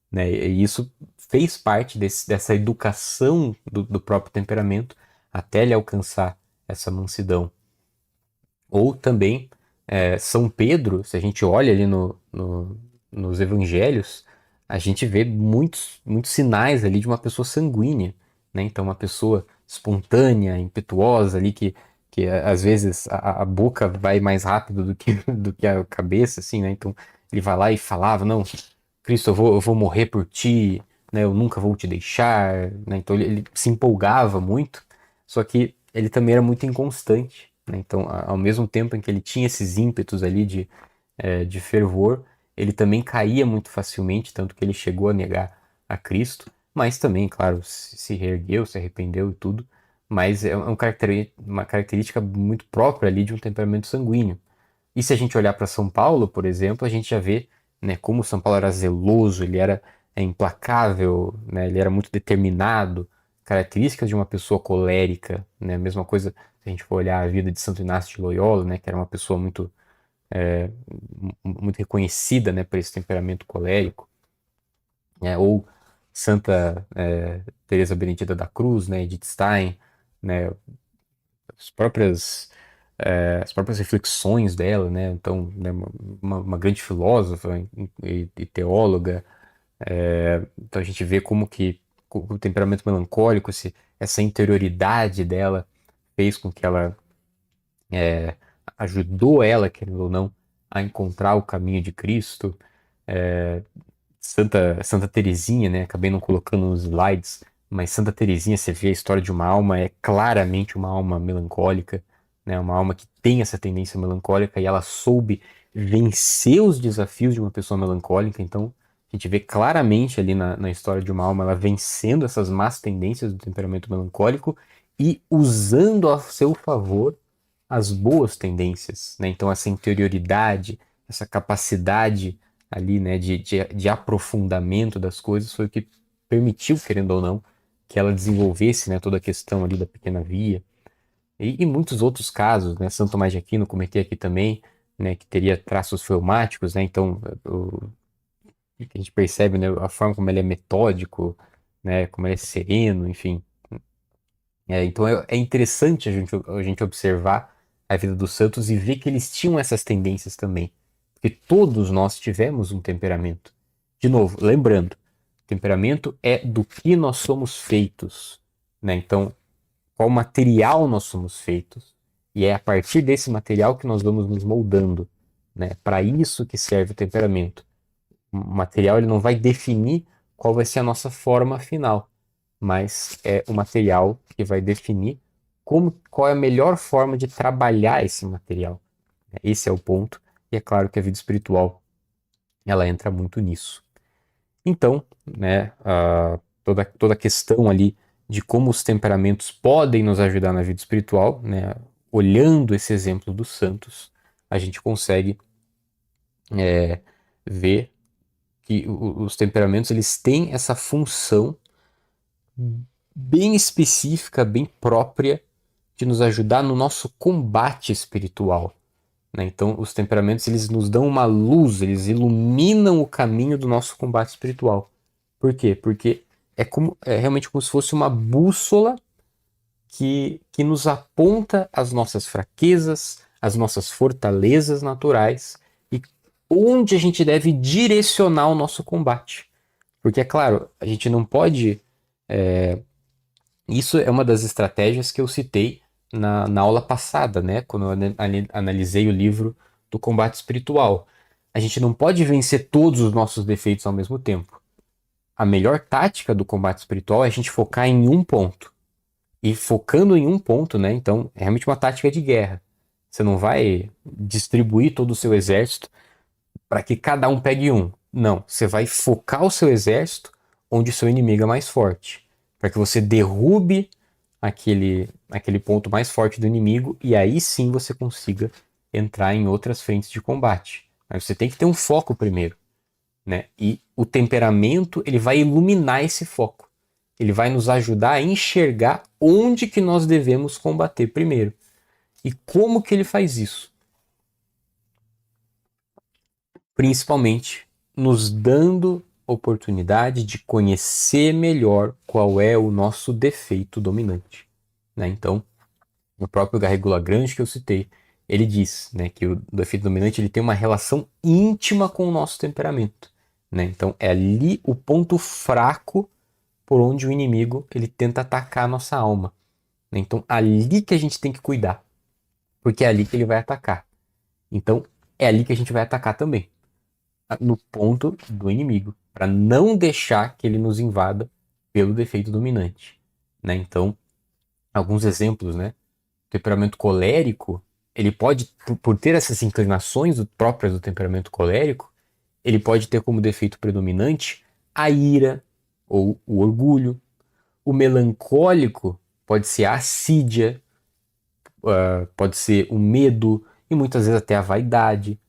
né? E isso fez parte dessa educação do próprio temperamento até ele alcançar essa mansidão. Ou também São Pedro, se a gente olha ali nos evangelhos, a gente vê muitos sinais ali de uma pessoa sanguínea, né? Então, uma pessoa espontânea, impetuosa ali, que às vezes a boca vai mais rápido do que a cabeça, assim, né? Então, ele vai lá e falava, não, Cristo, eu vou morrer por ti, né? Eu nunca vou te deixar, né? Então, ele se empolgava muito, só que ele também era muito inconstante, né? Então, ao mesmo tempo em que ele tinha esses ímpetos ali de fervor, ele também caía muito facilmente, tanto que ele chegou a negar a Cristo, mas também, claro, se reergueu, se arrependeu e tudo, mas é uma característica muito própria ali de um temperamento sanguíneo. E se a gente olhar para São Paulo, por exemplo, a gente já vê, né, como São Paulo era zeloso, ele era implacável, né, ele era muito determinado, características de uma pessoa colérica, né, a mesma coisa se a gente for olhar a vida de Santo Inácio de Loyola, né, que era uma pessoa muito reconhecida, né, por esse temperamento colérico, né, ou Santa Teresa Benedita da Cruz, né, Edith Stein, né, as próprias as próprias reflexões dela, né? Então, né, uma grande filósofa e teóloga. Então a gente vê como que o temperamento melancólico, essa interioridade dela fez com que ela ajudou ela, querendo ou não, a encontrar o caminho de Cristo. Santa Teresinha, né? Acabei não colocando nos slides, mas Santa Teresinha, você vê a história de uma alma, é claramente uma alma melancólica, né? Uma alma que tem essa tendência melancólica e ela soube vencer os desafios de uma pessoa melancólica. Então, a gente vê claramente ali na história de uma alma ela vencendo essas más tendências do temperamento melancólico e usando a seu favor as boas tendências, né? Então, essa interioridade, essa capacidade ali, né, de aprofundamento das coisas foi o que permitiu, querendo ou não, que ela desenvolvesse, né, toda a questão ali da pequena via e muitos outros casos, né, Santo Tomás de Aquino comentei aqui também, né, que teria traços fleumáticos, né, então a gente percebe, né, a forma como ele é metódico, né, como ele é sereno, enfim. Então é interessante a gente observar a vida dos santos e ver que eles tinham essas tendências também. Porque todos nós tivemos um temperamento. De novo, lembrando, temperamento é do que nós somos feitos, né? Então, qual material nós somos feitos. E é a partir desse material que nós vamos nos moldando, né? Para isso que serve o temperamento. O material ele não vai definir qual vai ser a nossa forma final, mas é o material que vai definir qual é a melhor forma de trabalhar esse material. Esse é o ponto, e é claro que a vida espiritual ela entra muito nisso. Então, né, toda a questão ali de como os temperamentos podem nos ajudar na vida espiritual, né, olhando esse exemplo dos santos, a gente consegue ver que os temperamentos eles têm essa função bem específica, bem própria de nos ajudar no nosso combate espiritual, né? Então, os temperamentos eles nos dão uma luz, eles iluminam o caminho do nosso combate espiritual. Por quê? Porque é realmente como se fosse uma bússola que nos aponta as nossas fraquezas, as nossas fortalezas naturais e onde a gente deve direcionar o nosso combate. Porque, é claro, a gente não pode. Isso é uma das estratégias que eu citei na aula passada, né? Quando eu analisei o livro do combate espiritual. A gente não pode vencer todos os nossos defeitos ao mesmo tempo. A melhor tática do combate espiritual é a gente focar em um ponto. E focando em um ponto, né? Então, é realmente uma tática de guerra. Você não vai distribuir todo o seu exército para que cada um pegue um. Não, você vai focar o seu exército onde o seu inimigo é mais forte, para que você derrube aquele ponto mais forte do inimigo e aí sim você consiga entrar em outras frentes de combate. Mas você tem que ter um foco primeiro, né? E o temperamento ele vai iluminar esse foco. Ele vai nos ajudar a enxergar onde que nós devemos combater primeiro. E como que ele faz isso? Principalmente nos dando oportunidade de conhecer melhor qual é o nosso defeito dominante, né? Então, o próprio Garrigou Lagrange que eu citei, ele diz, né, que o defeito dominante ele tem uma relação íntima com o nosso temperamento, né? Então, é ali o ponto fraco por onde o inimigo ele tenta atacar a nossa alma, né? Então, ali que a gente tem que cuidar, porque é ali que ele vai atacar. Então, é ali que a gente vai atacar também no ponto do inimigo, para não deixar que ele nos invada pelo defeito dominante, né? Então, alguns exemplos, né? O temperamento colérico, ele pode, por ter essas inclinações próprias do temperamento colérico, ele pode ter como defeito predominante a ira ou o orgulho. O melancólico, pode ser a assídia, pode ser o medo e muitas vezes até a vaidade.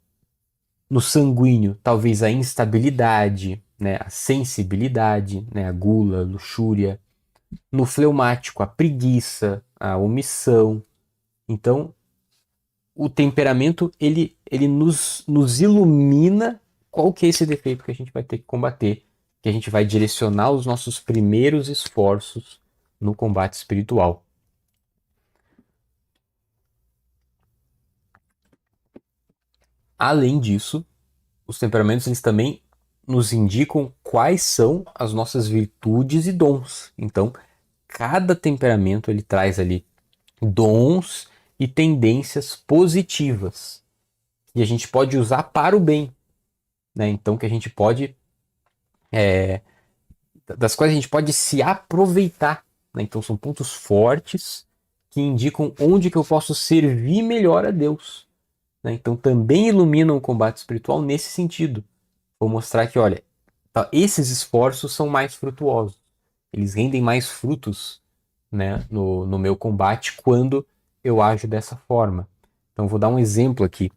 No sanguíneo, talvez a instabilidade, né, a sensibilidade, né, a gula, a luxúria. No fleumático, a preguiça, a omissão. Então, o temperamento, ele nos ilumina qual que é esse defeito que a gente vai ter que combater, que a gente vai direcionar os nossos primeiros esforços no combate espiritual. Além disso, os temperamentos eles também nos indicam quais são as nossas virtudes e dons. Então, cada temperamento ele traz ali dons e tendências positivas que a gente pode usar para o bem, né? Então, que a gente pode das quais a gente pode se aproveitar, né? Então, são pontos fortes que indicam onde que eu posso servir melhor a Deus, né? Então, também iluminam o combate espiritual nesse sentido. Vou mostrar que, olha, tá, esses esforços são mais frutuosos. Eles rendem mais frutos, né, no meu combate quando eu ajo dessa forma. Então, vou dar um exemplo aqui.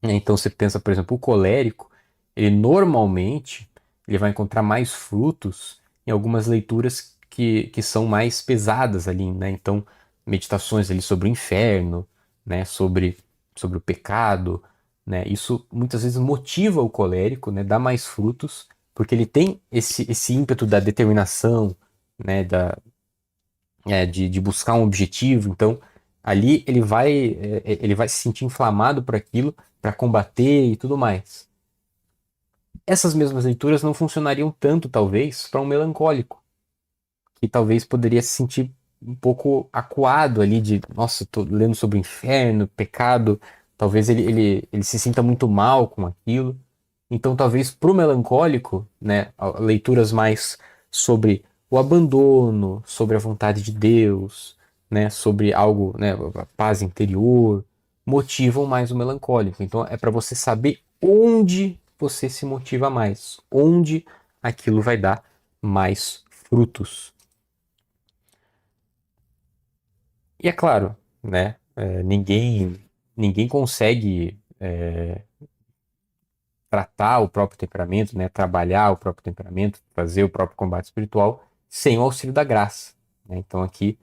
Então, você pensa, por exemplo, o colérico, ele normalmente ele vai encontrar mais frutos em algumas leituras que são mais pesadas ali, né? Então, meditações ali sobre o inferno, né, sobre o pecado, né? Isso muitas vezes motiva o colérico, né, dá mais frutos, porque ele tem esse ímpeto da determinação, né, de buscar um objetivo. Então, ali ele vai se sentir inflamado por aquilo, para combater e tudo mais. Essas mesmas leituras não funcionariam tanto, talvez, para um melancólico, que talvez poderia se sentir um pouco acuado ali de, nossa, estou lendo sobre o inferno, pecado, talvez ele se sinta muito mal com aquilo. Então, talvez para o melancólico, né, leituras mais sobre o abandono, sobre a vontade de Deus, né, sobre algo, né, a paz interior, motivam mais o melancólico. Então, é para você saber onde você se motiva mais, onde aquilo vai dar mais frutos. E é claro, né, ninguém consegue tratar o próprio temperamento, né, trabalhar o próprio temperamento, fazer o próprio combate espiritual sem o auxílio da graça, né? Então aqui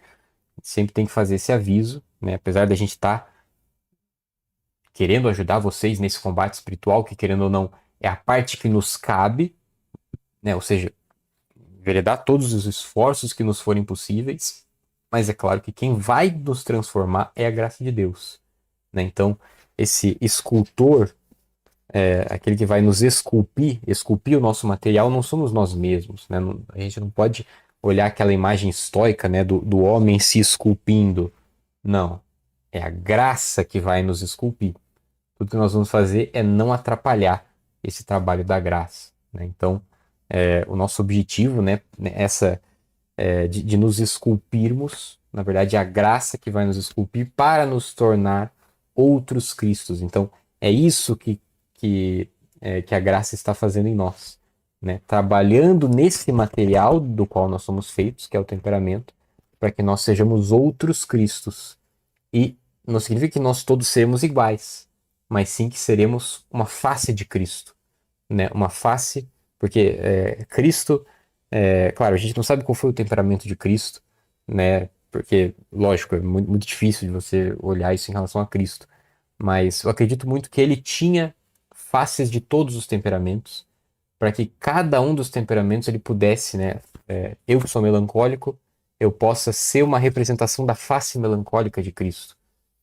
sempre tem que fazer esse aviso, né? Apesar da gente estar querendo ajudar vocês nesse combate espiritual, que querendo ou não é a parte que nos cabe, né? Ou seja, enveredar todos os esforços que nos forem possíveis, mas é claro que quem vai nos transformar é a graça de Deus, né? Então esse escultor, aquele que vai nos esculpir o nosso material, não somos nós mesmos, né? A gente não pode olhar aquela imagem estoica, né, do homem se esculpindo. Não. É a graça que vai nos esculpir. Tudo que nós vamos fazer é não atrapalhar esse trabalho da graça, né? Então, o nosso objetivo, né, de nos esculpirmos, na verdade, é a graça que vai nos esculpir para nos tornar outros Cristos. Então, é isso que a graça está fazendo em nós, né? Trabalhando nesse material do qual nós somos feitos, que é o temperamento, para que nós sejamos outros Cristos. E não significa que nós todos seremos iguais, mas sim que seremos uma face de Cristo, né? Uma face, porque Cristo, claro, a gente não sabe qual foi o temperamento de Cristo, né? Porque, lógico, é muito, muito difícil de você olhar isso em relação a Cristo, mas eu acredito muito que ele tinha faces de todos os temperamentos, para que cada um dos temperamentos ele pudesse, né? Eu que sou melancólico, eu possa ser uma representação da face melancólica de Cristo,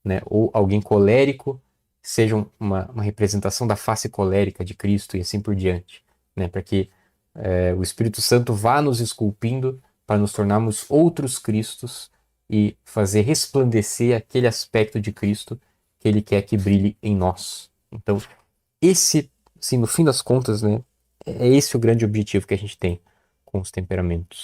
né? Ou alguém colérico seja uma representação da face colérica de Cristo e assim por diante, né? Para que o Espírito Santo vá nos esculpindo para nos tornarmos outros Cristos e fazer resplandecer aquele aspecto de Cristo que ele quer que brilhe em nós. Então, esse, assim, no fim das contas, né, é esse o grande objetivo que a gente tem com os temperamentos.